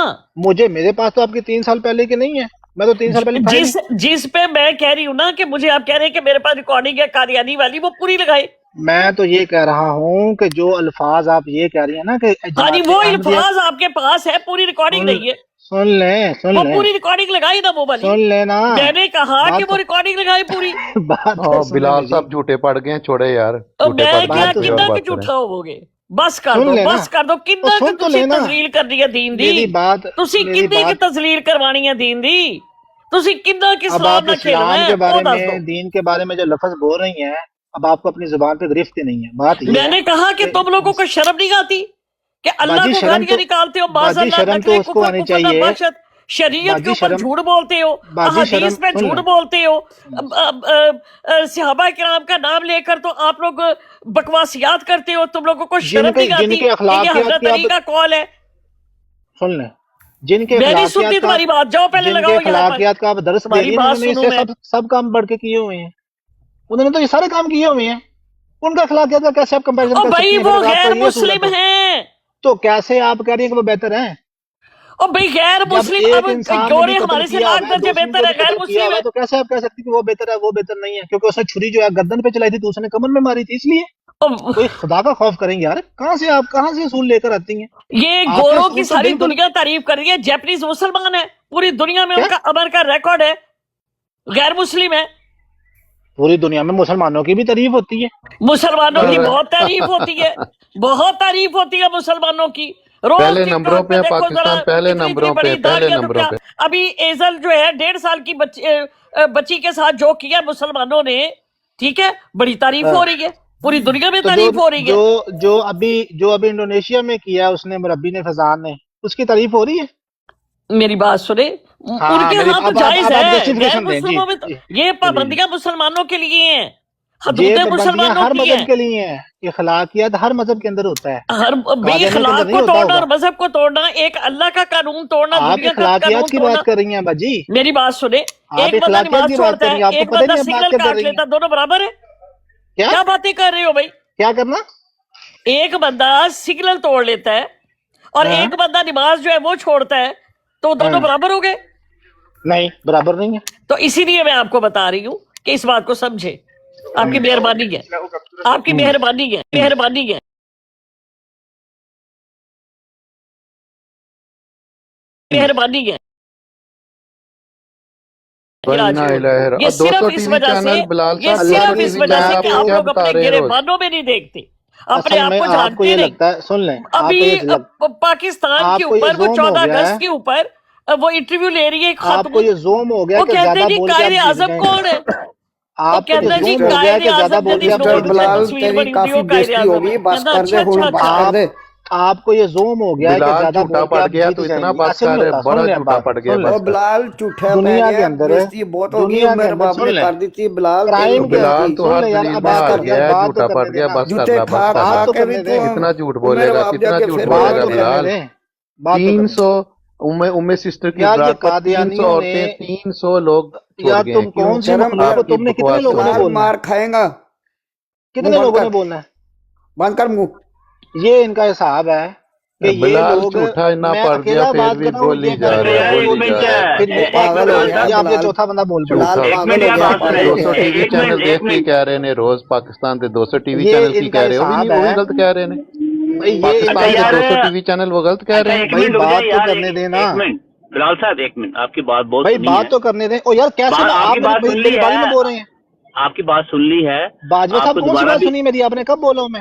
میرے پاس تو آپ کی 3 سال پہلے کی نہیں ہے، میں تو 3 سال پہلے تھا ہی نہیں۔ جس پہ میں کہہ رہی ہوں نا کہ مجھے آپ کہہ رہے ہیں کہ میرے پاس ریکارڈنگ ہے قادیانی والی، وہ پوری لگائے۔ میں تو یہ کہہ رہا ہوں کہ جو الفاظ آپ یہ کہہ رہی ہیں نا کہ ہاں جی، جماعت وہ احمدیہ، الفاظ آپ کے پاس ہے، پوری ریکارڈنگ نہیں ہے، سن وہ لیں پوری ریکارڈنگ لگائی نا وہ والی، سن لینا، میں نے کہا کہ بات وہ ریکارڈنگ لگائی پوری۔ بات تو سنیں بلال میری، صاحب جھوٹے پڑ گئے ہیں، چھوڑے یار، اور جھوٹے میں پڑ گئے کیا ہیں، کوئی اور کدھر کہ بات کریں۔ جھوٹا ہو گے، بس کر سن دو، لینا، بس کر دو، تو کدھر کہ سن تو تسی لینا تذلیل کرنی ہے دین دی، میری بات، تسی میری کدھر کی بات۔ تذلیل کروانی ہے دین دی، تسی کدھر کی اب اسلام آپ نہ کھیلنا اسلام ہے، کے وہ بارے دس دو۔ میں، دین کے بارے میں جو لفظ بول رہی ہیں، اب آپ کو اپنی زبان پہ گرفت ہی نہیں ہے۔ بات یہ میں ہے نے کہا کہ تم لوگوں کو شرم نہیں آتی کہ اللہ کو گالیاں نکالتے ہو، معاذ اللہ، شرم تو نقل اس کو کفر آنی کفر نہ چاہیے، باشد، شریعت کے باجی اوپر شرم، جھوٹ بولتے ہو، باجی شرم، احادیث میں سن جھوٹ لیں، بولتے ہو، صحابہ کرام کا نام لے کر تو آپ لوگ بکواسیات کرتے ہو، تم لوگوں کو شرم نہیں جن آتی کے کہ یہ اخلاقیات حضرت کی علی آپ کا قول ہے؟ سن لیں، جن کے میں نہیں اخلاقیات سنتی کا تمہاری بات، جاؤ پہلے جن کے لگاؤ یہاں پر، اخلاقیات کا آپ درس دے تمہاری رہی ہیں، بات انہوں نے اس سنوں سے میں۔ سب کام بڑھ کے کیے ہوئے ہیں، انہوں نے تو یہ سارے کام کیے ہوئے ہیں، ان کا اخلاقیات کا کیسے آپ کمپیریزن اور کر بھائی سکتی ہیں؟ وہ پھر آپ کو غیر یہ صورت مسلم ہے ہیں، تو کیسے آپ کہہ رہی ہیں کہ وہ بہتر ہیں؟ اور بھائی غیر جب مسلم، اب ایک انسان نے گورے بھی قتل ہمارے سے کیا لاکھ ہوا ہے، درجے دوسروں بہتر کو ہے، بھی غیر قتل کیا مسلم ہوا ہے۔ ہے، تو کیسے آپ کہہ سکتی کہ وہ بہتر ہے وہ بہتر نہیں ہے؟ کیونکہ اس نے چھری جو ہے گردن پہ چلائی تھی تو اس نے کمر میں ماری تھی، اس لیے کوئی خدا کا خوف کریں یار، کہاں سے اصول لے کر آتی ہیں؟ یہ آپ کے گوروں کی اصول تو ساری بالکل دنیا تعریف کر رہی ہے، جیپنیز مسلمان ہے، پوری دنیا میں ان کیا کا امر کا ریکارڈ ہے، غیر مسلم ہے۔ پوری دنیا میں مسلمانوں کی بھی تعریف ہوتی ہے، مسلمانوں کی غلط ہے؟ بہت تعریف ہوتی ہے، بہت تعریف ہوتی ہے مسلمانوں کی، روز پہلے ٹک نمبروں ٹاک پہ پہ ہے دیکھو ذرا، پاکستان، پہلے اتنی اتنی نمبروں پہ، بڑی پہلے داڑیاں نمبروں ٹوپیاں۔ پہ۔ ابھی ایزل جو ہے 1.5 سال کی بچی کے ساتھ جو کیا مسلمانوں نے، ٹھیک ہے، بڑی تعریف ہاں، ہو رہی ہے، پوری دنیا میں تو تعریف ہو رہی ہے۔ جو ابھی انڈونیشیا میں کیا اس نے، مربی نے، فضان نے، اس کی تعریف ہو رہی ہے۔ میری بات سنیں، ان ہاں کے میری ہاں تو اب جائز آپ ہے، غیر جسٹیفیکیشن دیں، جی مسلموں میں تو جی یہ چلیے جی، پابندیاں مسلمانوں کے لیے ہیں، یہ حدودیں پابندیاں مسلمانوں ہر کی مذہب ہیں۔ کے لیے ہیں، اخلاقیات ہر مذہب کے اندر ہوتا ہے، بھئی قادیانیوں کے اندر اخلاق نہیں کو ہوتا توڑنا ہوگا۔ اور مذہب کو توڑنا، ایک اللہ کا قانون توڑنا، آپ دنیا کا اخلاقیات قانون کی توڑنا۔ بات کر رہی ہیں باجی، میری بات سنیں، آپ ایک بندہ اخلاقیات نماز کی بات کر چھوڑتا رہی ہے، ہیں، آپ کو ایک پتہ بندہ نہیں آپ بات سگنل کیا کر کاٹ رہی ہیں؟ لیتا، دونوں برابر ہے؟ کیا کیا باتیں کر رہے ہو بھائی؟ کیا کرنا؟ ایک بندہ سگنل توڑ لیتا ہے اور ہاں ایک بندہ نماز جو ہے وہ چھوڑتا ہے، تو دونوں ہاں، برابر ہو گئے؟ نہیں برابر نہیں ہے۔ تو اسی لیے میں آپ کو بتا رہی ہوں کہ اس بات کو سمجھے، آپ کی مہربانی ہے، آپ کی مہربانی ہے، مہربانی ہے، مہربانی ہے۔ یہ صرف 200 اس ٹی وی وجہ سے، چینل بلال یہ صاحب، صرف 200 ٹی اس وی وجہ چینل سے آپ کہ کو آپ کیا لوگ بتا اپنے رہے ہیں روز؟ گریبانوں میں نہیں دیکھتے، اپنے اصل آپ میں کو آپ کو جانتے یہ نہیں۔ لگتا ہے، سن لیں، آپ ابھی کو یہ پاکستان آپ کے کو یہ اوپر وہ زوم ہو 14 گیا ہے، اگست کے اوپر وہ انٹرویو لے رہی ہے ایک آپ کو خاتون، یہ زوم ہو گیا وہ کہ کہتے زیادہ ہیں جی بول کے قائد آپ جیت اعظم جائیں کون گے، ہے؟ وہ آپ کو یہ کہتا ہے جی زوم ہو گیا ہے قائد کہ زیادہ اعظم بول دی کے آپ مسٹر جیت فلور جائیں بلال گے، تصویر تیری بنی ہوئی کافی ہو قائد بےزتی اعظم ہے، ہوگی، بس کہتا کر دے اچھا ہن، اچھا بس اچھا۔ کر دے۔ آپ کو یہ زوم ہو گیا ہے کہ بلال زیادہ جھوٹا بول کے پڑ آپ گیا جیت تو جائیں اتنا گے، بس ایسے نہیں کر، ہوتا۔ بڑا سن لیں جھوٹا بات، پڑ گیا، سن لیں، اور بس کر۔ بلال جھوٹا پہ دنیا کے گیا، اندر بےزتی بہت ہوگی، دنیا کے میرے اندر باپ سن نے لیں، کر دی تھی، بلال تیری کرائم کے بلال بےزتی۔ تو سن ہر لیں یار، دلیل اب میں بس بات ہار کر تو دے، گیا ہے، بات تو جھوٹا پڑ کرنے گیا، دینا، بس کر جوتے لا، کھا بس کر کھا لا۔ بات تو کے بھی کرنے تو دیں، کتنا جھوٹ تو بولے میرے گا، باپ جا کتنا کے جھوٹ پھر بولے بات بولے گا تو گا۔ کرنے بلال؟ دیں، بات تو کرنے 300 دیں۔ ام سسٹر کی یار یہ برات پر 300 قادیانیوں نے، عورتیں، 300 لوگ چھوڑ یار گئے ہیں، تم کیوں؟ کون سی شرم مخلوق کر، ہو؟ آپ کی تم نے کتنے بکواس کی لوگوں نے وجہ بلال سے۔ بولنا مار ہے؟ کھائیں گا، منہ کتنے بند لوگوں کر، نے بولنا ہے؟ بند کر منہ۔ یہ ان کا حساب ہے کہ یہ بلال لوگ، جھوٹا نہ میں پڑ گیا، اکیلا پھر بات بھی کر رہا ہوں، بولی یہ کہہ جا رہے رہا ہیں ہے، بھائی، بولی جا رہا ہے، پھر بس یہ کر۔ ایک پاگل منٹ، ہو گیا یہ آپ یہ بلال، چوتھا بندہ بول پڑا۔ بلال جھوٹا پاگل ہو گیا، آپ پاگل ہو 200 گیا۔ ٹی وی چینل دیکھ کے کہہ رہے ہیں روز پاکستان دے 200 ٹی وی چینل یہ کی ان کا کہہ رہے ہو، حساب وہ ہے بھی غلط کہہ رہے ہیں، بھائی، یہ ان کا پاکستان کے حساب 200 ٹی وی چینل وہ غلط کہہ رہے ہیں۔ بھائی بات تو کرنے دینا، ایک منٹ بلال صاحب، ایک منٹ، آپ کی بات بہت بھائی سنی ہے، بات تو کرنے دیں۔ او یار کیسے بات آپ آپ کی بات سن لی میری ہے، باری میں بول رہے ہیں؟ آپ کی بات سن لی ہے، باجوہ آپ صاحب کو کون سی دوبارہ بات بھی سنی میری؟ آپ نے کب بولا ہوں میں؟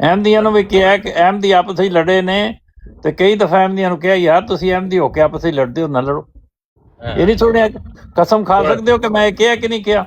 ਅਹਿਮਦੀਆਂ ਨੂੰ ਵੀ ਕਿਹਾ ਕਿ ਅਹਿਮਦੀ ਆਪਸ ਵਿੱਚ ਲੜੇ ਨੇ, ਤੇ ਕਈ ਦਫਾ ਅਹਿਮਦੀਆਂ ਨੂੰ ਕਿਹਾ ਯਾਰ ਤੁਸੀਂ ਅਹਿਮਦੀ ਹੋ ਕੇ ਆਪਸ ਵਿੱਚ ਲੜਦੇ ਹੋ, ਨਾ ਲੜੋ। ਇਹ ਨਹੀਂ ਸੁਣਿਆ, ਕਸਮ ਖਾ ਸਕਦੇ ਹੋ ਕਿ ਮੈਂ ਕਿਹਾ ਕਿ ਨਹੀਂ ਕਿਹਾ?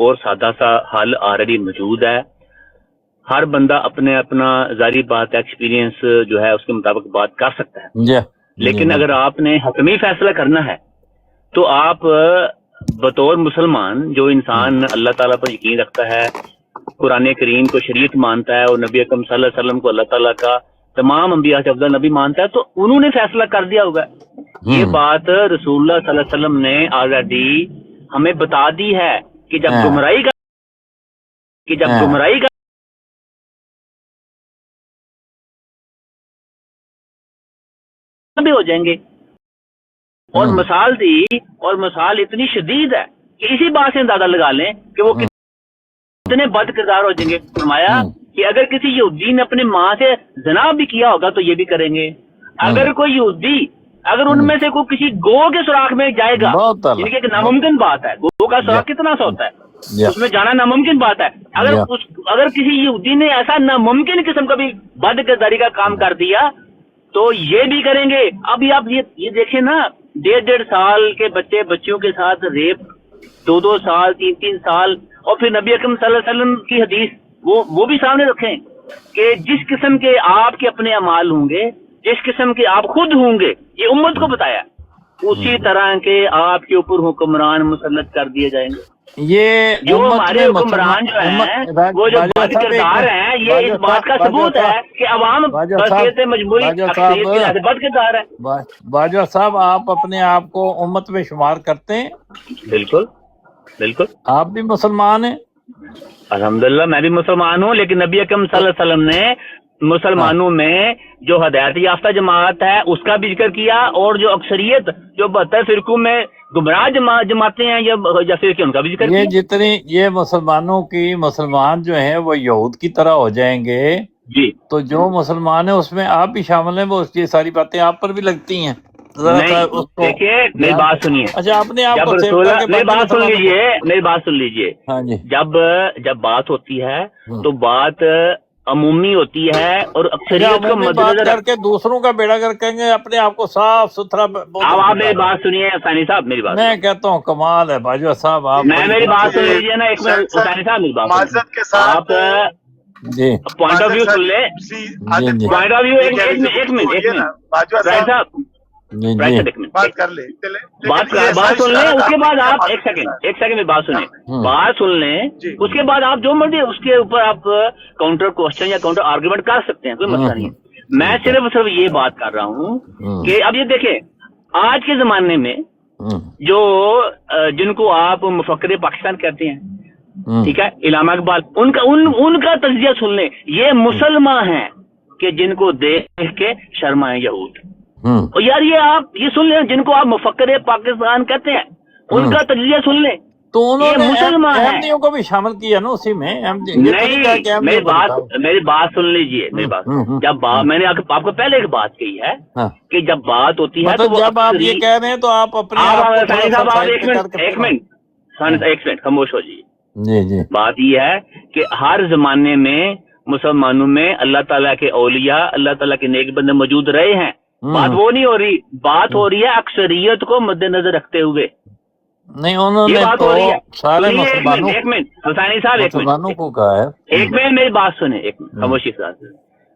اور سادہ سا حل آلریڈی موجود ہے. ہر بندہ اپنے اپنا ظاہری بات ایکسپیرینس جو ہے اس کے مطابق بات کر سکتا ہے. لیکن اگر آپ نے حتمی فیصلہ کرنا ہے تو آپ بطور مسلمان جو انسان اللہ تعالیٰ پر یقین رکھتا ہے, قرآن کریم کو شریعت مانتا ہے اور نبی اکرم صلی اللہ علیہ وسلم کو اللہ تعالیٰ کا تمام انبیاء سے افضل نبی مانتا ہے, تو انہوں نے فیصلہ کر دیا ہوگا. یہ بات رسول اللہ صلی اللہ علیہ وسلم نے آلریڈی ہمیں بتا دی ہے کہ جب گمراہی کا بھی ہو جائیں گے. اور مثال دی, اور مثال اتنی شدید ہے کہ اسی بات سے اندازہ لگا لیں کہ وہ کتنے بد کردار ہو جائیں گے. فرمایا کہ اگر کسی یہودی نے اپنی ماں سے زنا بھی کیا ہوگا تو یہ بھی کریں گے. اگر کوئی یہودی اگر ان میں سے کوئی کسی گو کے سوراخ میں جائے گا, یعنی کہ ایک ناممکن بات ہے, گو کا سوراخ کتنا سا ہوتا ہے, اس میں جانا ناممکن بات ہے. اگر کسی یہودی نے ایسا ناممکن قسم کا بھی بد کرداری کا کام کر دیا تو یہ بھی کریں گے. ابھی آپ یہ دیکھیں نا, 1.5 سال کے بچیوں کے ساتھ ریپ, 2 سال 3 سال, اور پھر نبی اکرم صلی اللہ علیہ وسلم کی حدیث وہ بھی سامنے رکھیں کہ جس قسم کے آپ کے اپنے اعمال ہوں گے, جس قسم کے آپ خود ہوں گے, یہ امت کو بتایا, اسی طرح کے آپ کے اوپر حکمران مسلط کر دیے جائیں گے. یہ جو ہمارے حکمران جو ہیں وہ جو بد کردار ہیں, یہ اس بات کا ثبوت ہے کہ عوام بحیثیت مجموعی اکثریت کے لحاظ سے بد کردار ہے. باجوہ صاحب, آپ اپنے آپ کو امت میں شمار کرتے ہیں؟ بالکل بالکل. آپ بھی مسلمان ہیں؟ الحمدللہ میں بھی مسلمان ہوں, لیکن نبی اکرم صلی اللہ علیہ وسلم نے مسلمانوں میں جو ہدایت یافتہ جماعت ہے اس کا بھی ذکر کیا, اور جو اکثریت جو 72 فرقوں میں گمراہ جماعتیں ہیں یا فرقے, ان کا بھی ذکر کیا. یہ جتنی یہ مسلمان جو ہیں وہ یہود کی طرح ہو جائیں گے جی, تو جو مسلمان ہیں اس میں آپ بھی شامل ہیں, وہ یہ ساری باتیں آپ پر بھی لگتی ہیں. دیکھیے میری بات سنیے. اچھا, اپنے آپ کو میری بات سن لیجیے. ہاں جی. جب بات ہوتی ہے تو بات عمومی ہوتی ہے, اور اکثریت کو مد نظر کر کے دوسروں کا بیڑا کر کہیں گے, اپنے آپ کو صاف ستھرا. آپ میری بات سنیے حسینی صاحب, میری بات میں کہتا ہوں کمال ہے باجوہ صاحب. آپ میری بات سن لیجیے نا ایک منٹ حسینی صاحب, میری بات آپ جی پوائنٹ آف ویو سن لیں. پوائنٹ آف ویو ایک منٹ صاحب بات کر لیں, بات سن لیں, اس کے بعد آپ ایک سیکنڈ میں بات سنیں, بات سن لیں, اس کے بعد آپ جو مرضی اس کے اوپر آپ کاؤنٹر کوشچن یا کاؤنٹر آرگومنٹ کر سکتے ہیں, کوئی مسئلہ نہیں ہے. میں صرف یہ بات کر رہا ہوں کہ اب یہ دیکھیں, آج کے زمانے میں جو جن کو آپ مفکر پاکستان کہتے ہیں, ٹھیک ہے, علامہ اقبال, ان کا تجزیہ سن لیں. یہ مسلمان ہیں کہ جن کو دیکھ کے شرمائیں یہود. اور یار یہ سن لیں, جن کو آپ مفکر پاکستان کہتے ہیں ان کا تجزیہ سن لیں. تو انہوں نے مسلمان احمدیوں کو بھی شامل کیا نا اسی میں. نہیں, میری بات سن لیجیے. میری بات, جب میں نے آپ کو پہلے ایک بات کہی ہے کہ جب بات ہوتی ہے تو جب آپ یہ کہہ رہے ہیں تو آپ اپنے ایک منٹ خاموش ہو جائیے. جی جی. بات یہ ہے کہ ہر زمانے میں مسلمانوں میں اللہ تعالیٰ کے اولیاء, اللہ تعالیٰ کے نیک بندے موجود رہے ہیں. بات وہ نہیں ہو رہی, بات ہو رہی ہے اکثریت کو مد نظر رکھتے ہوئے. نہیں, انہوں نے تو سارے مسلمانوں ایک منٹ حسینی صاحب, مسلمانوں کو کہا ہے. ایک منٹ میری بات سنیں, ایک منٹ خاموشی کے ساتھ.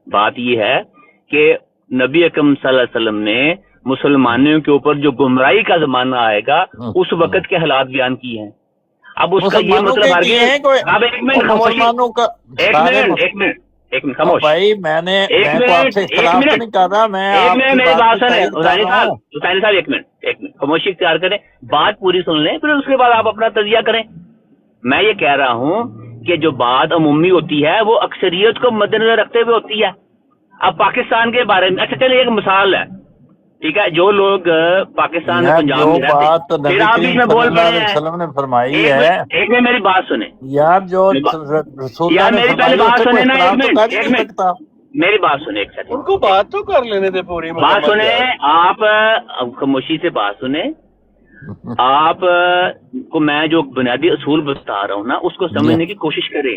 بات یہ ہے کہ نبی اکرم صلی اللہ علیہ وسلم نے مسلمانوں کے اوپر جو گمراہی کا زمانہ آئے گا اس وقت کے حالات بیان کیے ہیں. اب اس کا یہ مطلب اب ایک منٹ خاموشی, ایک منٹ خاموش بھائی. میں نے آپ سے اختلاف نہیں کر رہا, میں میری بات سنیں حسینی صاحب, ایک منٹ خاموشی اختیار کریں, بات پوری سن لیں, پھر اس کے بعد آپ اپنا تجزیہ کریں. میں یہ کہہ رہا ہوں کہ جو بات عمومی ہوتی ہے وہ اکثریت کو مد نظر رکھتے ہوئے ہوتی ہے. اب پاکستان کے بارے میں اچھا چلیے ایک مثال ہے, ٹھیک ہے, جو لوگ پاکستان میں پنجاب میں رہتے ہیں, پھر آپ بھی میں بول پڑے ہیں, نے فرمائی ہے. ایک منٹ میری بات سنیں یار, جو رسول یار میری پہلے بات سنیں نا, ایک منٹ میری بات سنیں, ایک سیکنڈ ان کو بات تو کر لینے دے پوری. بات سنیں آپ, خاموشی سے بات سنیں. آپ کو میں جو بنیادی اصول بتا رہا ہوں نا اس کو سمجھنے کی کوشش کریں.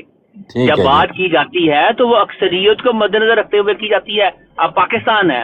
جب بات کی جاتی ہے تو وہ اکثریت کو مد نظر رکھتے ہوئے کی جاتی ہے. اب پاکستان ہے,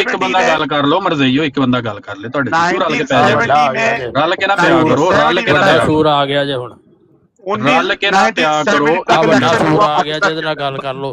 ਇੱਕ ਬੰਦਾ ਗੱਲ ਕਰ ਲਓ, ਮਰਜ਼ਈਓ ਇੱਕ ਬੰਦਾ ਗੱਲ ਕਰ ਲੈ, ਤੁਹਾਡੇ ਸ਼ੂਰ ਰਲ ਕੇ ਪੈ ਜਾਓ, ਰਲ ਕੇ ਨਾ ਪਿਆ ਕਰੋ, ਰਲ ਕੇ ਨਾ ਪਿਆ ਕਰੋ, ਸ਼ੂਰ ਆ ਗਿਆ ਜੇ ਹੁਣ, ਰਲ ਕੇ ਨਾ ਪਿਆ ਕਰੋ। ਆ ਵੱਡਾ ਸ਼ੂਰ ਆ ਗਿਆ ਜਿਹਦੇ ਨਾਲ ਗੱਲ ਕਰ ਲਓ,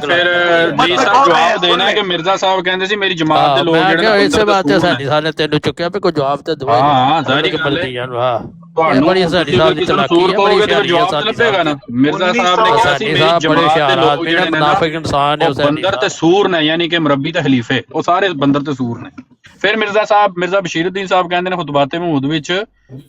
ਫਿਰ ਜੀ ਸਾਹਿਬ ਜਵਾਬ ਦੇਣਾ ਹੈ ਕਿ ਮਿਰਜ਼ਾ ਸਾਹਿਬ ਕਹਿੰਦੇ ਸੀ ਮੇਰੀ ਜਮਾਤ ਦੇ ਲੋਕ ਜਿਹੜੇ ਨੇ ਇਸੇ ਵਾਸਤੇ ਸਾਡੀ ਸਾਹਿਬ ਨੇ ਤੈਨੂੰ ਚੁੱਕਿਆ ਵੀ ਕੋਈ ਜਵਾਬ ਤੇ ਦਵਾਈ। ਹਾਂ ਜ਼ਾਹਿਰ ਗੱਲ ਹੈ, ਤੁਹਾਨੂੰ ਬੜੀ ਸਾਡੀ ਸਾਹਿਬ ਦੀ ਚਲਾਕੀ ਹੈ, ਬੜੀ ਜਵਾਬ ਤਾਂ ਲੱਭੇਗਾ ਨਾ। ਮਿਰਜ਼ਾ ਸਾਹਿਬ ਨੇ ਕਿਹਾ ਸੀ ਮੇਰੀ ਜਮਾਤ ਦੇ ਲੋਕ ਜਿਹੜੇ ਨੇ ਮੁਨਾਫਿਕ ਇਨਸਾਨ ਨੇ, ਉਹ ਬੰਦਰ ਤੇ ਸੂਰ ਨੇ, ਯਾਨੀ ਕਿ ਮਰਬੀ ਤੇ ਖਲੀਫੇ, ਉਹ ਸਾਰੇ ਬੰਦਰ ਤੇ ਸੂਰ ਨੇ। ਫਿਰ ਮਿਰਜ਼ਾ ਬਸ਼ੀਰਉੱਦੀਨ ਸਾਹਿਬ ਕਹਿੰਦੇ ਨੇ ਖੁਤਬਾਤੇ ਮਹਮੂਦ ਵਿੱਚ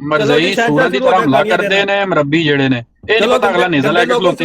ਮਰਜ਼ਈ ਸੂਰਾਂ ਦੀ ਤਰ੍ਹਾਂ ਹਮਲਾ ਕਰਦੇ ਨੇ, ਮਰਬੀ ਜਿਹੜੇ ਨੇ ਇਹ ਨਹੀਂ ਪਤਾ ਅਗਲਾ ਨੇਜ਼ਾ ਲੈ ਕੇ ਖਲੋਤੇ।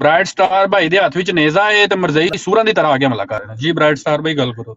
ਬ੍ਰਾਈਟ ਸਟਾਰ ਭਾਈ ਦੇ ਹੱਥ ਵਿੱਚ ਨੇਜ਼ਾ ਹੈ ਤੇ ਮਰਜ਼ਈ ਸੂਰਾਂ ਦੀ ਤਰ੍ਹਾਂ ਆ ਕੇ ਹਮਲਾ ਕਰ ਰਹੇ ਨੇ। ਜੀ ਬ੍ਰਾਈਟ ਸਟਾਰ ਭਾਈ ਗੱਲ ਕਰੋ।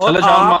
ਥੱਲੇ ਛਾਲ ਮਾਰ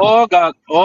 ਉਹ ਗੱਲ ਉਹ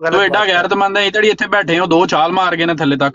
ਤੂੰ ਐਡਾ ਗੈਰਤਮੰਦ ਹੈ ਜਿਹੜੀ ਇੱਥੇ ਬੈਠੇ ਹੋ, ਦੋ ਛਾਲ ਮਾਰ ਗਏ ਨੇ ਥੱਲੇ ਤੱਕ।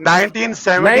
1970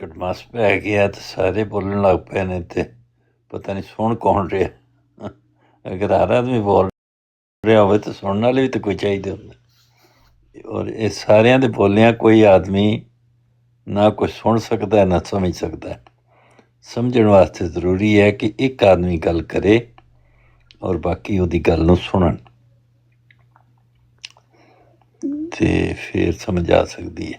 ਕਟਮਾਸ ਪੈ ਗਿਆ ਤੇ ਸਾਰੇ ਬੋਲਣ ਲੱਗ ਪਏ ਨੇ ਤੇ ਪਤਾ ਨਹੀਂ ਸੁਣ ਕੌਣ ਰਿਹਾ। ਅਗਰ ਹਰ ਆਦਮੀ ਬੋਲ ਰਿਹਾ ਹੋਵੇ ਤਾਂ ਸੁਣਨ ਵਾਲੇ ਵੀ ਤਾਂ ਕੋਈ ਚਾਹੀਦੇ ਹੁੰਦੇ। ਔਰ ਇਹ ਸਾਰਿਆਂ ਦੇ ਬੋਲਿਆਂ ਕੋਈ ਆਦਮੀ ਨਾ ਕੋਈ ਸੁਣ ਸਕਦਾ ਨਾ ਸਮਝ ਸਕਦਾ। ਸਮਝਣ ਵਾਸਤੇ ਜ਼ਰੂਰੀ ਹੈ ਕਿ ਇੱਕ ਆਦਮੀ ਗੱਲ ਕਰੇ ਔਰ ਬਾਕੀ ਉਹਦੀ ਗੱਲ ਨੂੰ ਸੁਣਨ ਤੇ ਫਿਰ ਸਮਝ ਆ ਸਕਦੀ ਹੈ।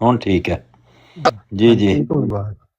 ਹੁਣ ਠੀਕ ਹੈ ਜੀ ਜੀ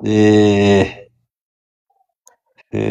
ਤੇ ਫਿਰ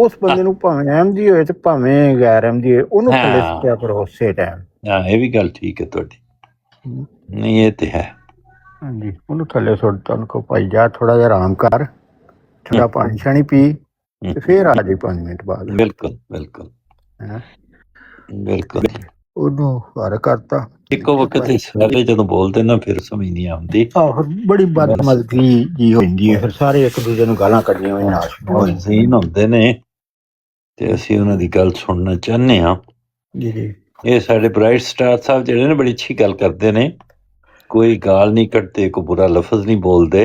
ਉਸ ਬੰਦੇ ਨੂੰ ਭਾਵੇਂ ਅਹਿਮਦੀ ਹੋਏ ਤੇ ਭਾਵੇਂ ਗੈਰ ਅਹਿਮਦੀ ਹੋਏ ਉਹਨੂੰ ਥੱਲੇ ਸਿੱਟਿਆ ਕਰੋ ਉਸੇ ਟਾਈਮ। ਹਾਂ ਇਹ ਵੀ ਗੱਲ ਠੀਕ ਹੈ ਤੁਹਾਡੀ ਨਹੀਂ ਇਹ ਤੇ ਹੈ ਹਾਂਜੀ ਉਹਨੂੰ ਥੱਲੇ ਸੁੱਟ ਤਾ ਉਹਨੂੰ ਕਹੋ ਭਾਈ ਜਾ ਥੋੜਾ ਜਿਹਾ ਆਰਾਮ ਕਰ ਠੰਡਾ ਪਾਣੀ ਛਾਣੀ ਪੀ ਤੇ ਫੇਰ ਆ ਜਾਈ 5 ਮਿੰਟ ਬਾਅਦ। ਬਿਲਕੁਲ ਹੈਂ। ਬਿਲਕੁਲ ਉਹਨੂੰ ਹਰ ਕਰਤਾ ਇੱਕੋ ਵਕਤ ਹੀ ਸਾਰੇ ਜਦੋਂ ਬੋਲਦੇ ਨਾ ਫਿਰ ਸਮਝ ਨਹੀਂ ਆਉਂਦੀ ਆਹੋ ਬੜੀ ਬਦਮਜ਼ਗੀ ਜੀ ਹੋ ਜਾਂਦੀ ਹੈ ਫਿਰ ਸਾਰੇ ਇੱਕ ਦੂਜੇ ਨੂੰ ਗਾਲਾਂ ਕੱਢਣੀਆਂ ਹੋਈਆਂ ਨਾਲ ਉਹ ਜ਼ੀਨ ਹੁੰਦੇ ਨੇ ਤੇ ਅਸੀਂ ਉਹਨਾਂ ਦੀ ਗੱਲ ਸੁਣਨਾ ਚਾਹੁੰਦੇ ਹਾਂ। ਜੀ ਜੀ ਇਹ ਸਾਡੇ ਬ੍ਰਾਈਟ ਸਟਾਰ ਸਾਹਿਬ ਜਿਹੜੇ ਨੇ ਬੜੀ ਅੱਛੀ ਗੱਲ ਕਰਦੇ ਨੇ ਕੋਈ ਗਾਲ ਨਹੀਂ ਕੱਢਦੇ ਕੋਈ ਬੁਰਾ ਲਫ਼ਜ਼ ਨਹੀਂ ਬੋਲਦੇ।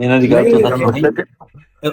ਇਹਨਾਂ ਦੀ ਗੱਲ ਤਾਂ ਸੁਣੀ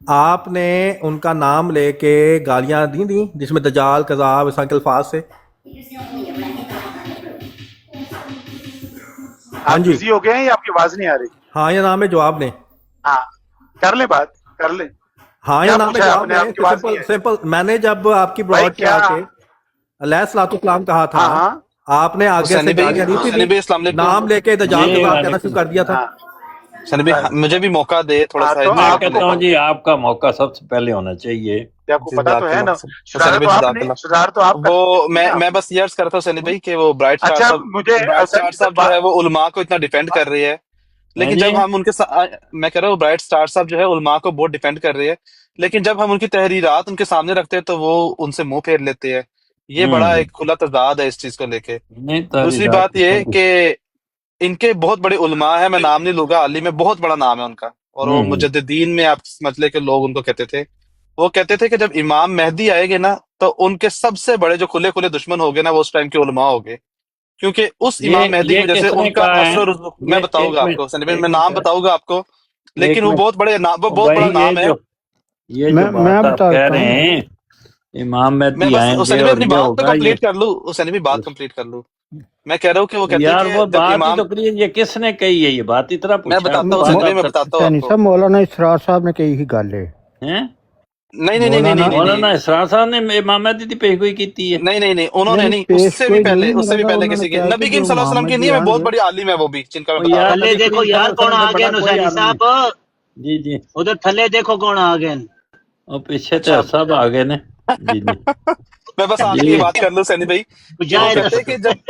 آپ نے ان کا نام لے کے گالیاں دی جس میں دجال کذاب اس طرح کے الفاظ سے؟ ہاں آپ جی بزی ہو گئے ہیں یا آپ کی آواز نہیں آ رہی؟ ہاں یا نام ہے جواب نے، ہاں کر لیں بات، کر لیں. ہاں کیا یا نام ہے پوچھا ہے جواب آپ نے؟ آپ کی آواز نہیں نے. آئی. سمپل میں نے جب آپ کی بھائی براڈ پہ کیا؟ آ کے علیہ الصلوۃ والسلام کہا تھا، ہاں ہاں آپ نے آگے سے گالیاں دی تھی، السلام علیکم. نام لے کے دجال کذاب کہنا شروع کر دیا تھا. ہاں سنی بھائی مجھے بھی موقع دے تھوڑا ہاں سا. تو میں آپ کہتا ہوں جی آپ کا موقع سب سے پہلے ہونا چاہیے. آپ کو پتا جزاک تو ہے اللہ. نا، سنی شرارت بھائی تو آپ جزاک نے، اللہ. شرارت تو آپ وہ کرتے ہیں میں بس یہ عرض کرتا ہوں سنی بھائی کہ وہ برائٹ اسٹار اچھا صاحب مجھے جو ہے وہ علماء کو اتنا ڈیفینڈ کر رہی ہے، لیکن جی جب ہم ان کے میں کہہ رہا ہوں برائٹ اسٹار صاحب جو ہے علماء کو بہت ڈیفینڈ کر رہی ہے، لیکن جب ہم ان کی تحریرات ان کے سامنے رکھتے ہیں تو وہ ان سے منہ پھیر لیتے ہیں. یہ بڑا ایک کھلا تضاد ہے اس چیز کو لے کے. نہیں دوسری بات یہ کہ ان کے بہت بڑے علماء ہیں، میں نام نہیں لوں گا، علی میں بہت بڑا نام ہے ان کا، اور وہ مجددین میں آپ سمجھ لے کہ لوگ ان کو کہتے تھے. وہ کہتے تھے کہ جب امام مہدی آئے گے نا تو ان کے سب سے بڑے جو کھلے کھلے دشمن ہو گئے نا وہ اس ٹائم کے علماء ہو گئے، کیونکہ اس امام مہدی کی یہ وجہ سے کس نے ان کا کہا ہے؟ اثر میں بتاؤں گا آپ کو سنی بھائی، میں نام بتاؤں گا آپ کو، ایک لیکن وہ منٹ بہت بڑے وہ بہت بڑا بھائی، نام ہے. یہ جو میں بات آپ کہہ بتاتا رہے ہوں. ہیں امام میں مہدی بس آئیں گے سنی بھائی اور اپنی یہ بات تو ہوگا، کمپلیٹ کر لوں، سنی بھائی بات کمپلیٹ کر لوں. میں کہہ رہا ہوں کہ وہ کہتے ہیں یار کہ وہ جب بات ہی امام، تو کریے، یہ کس نے کہی ہے یہ بات؟ اتنا میں پوچھا بتاتا ہوں بات سنی بھائی، آپ میں بتاتا ہوں آپ سینی کو. صاحب مولانا اسرار صاحب نے کہی ہی گل ہے. ہیں؟ نہیں نہیں نہیں نہیں نہیں مولانا نہیں اسرار صاحب نے امام مہدی کی پیشگوئی کی ہے؟ نہیں نہیں نہیں انہوں نے نہیں، اس پیش سے بھی کوئی پہلے، نہیں، اس سے میرا بھی کہا پہلے انہوں نے کسی کی، کہا نبی کہ کریم جو صلی اللہ علیہ وسلم کی محمد نہیں جی ہے، آن بہت گے. بڑی عالم ہے وہ بھی، جن کا میں وہ بتا رہا یار ہوں. تھلے نبی دیکھو کریم صلی یار اللہ علیہ کون وسلم آ نے گیا بڑا نو کوئی سینی عالم صاحب، نہیں. جی جی ادھر تھلے دیکھو کون آ گئے. اور پیچھے تو اچھا سب آگے نے. جی جی میں بس آخری جی بات کر لوں سینی بھائی، کہ وہ مجاہد کہتے ہیں کہ جب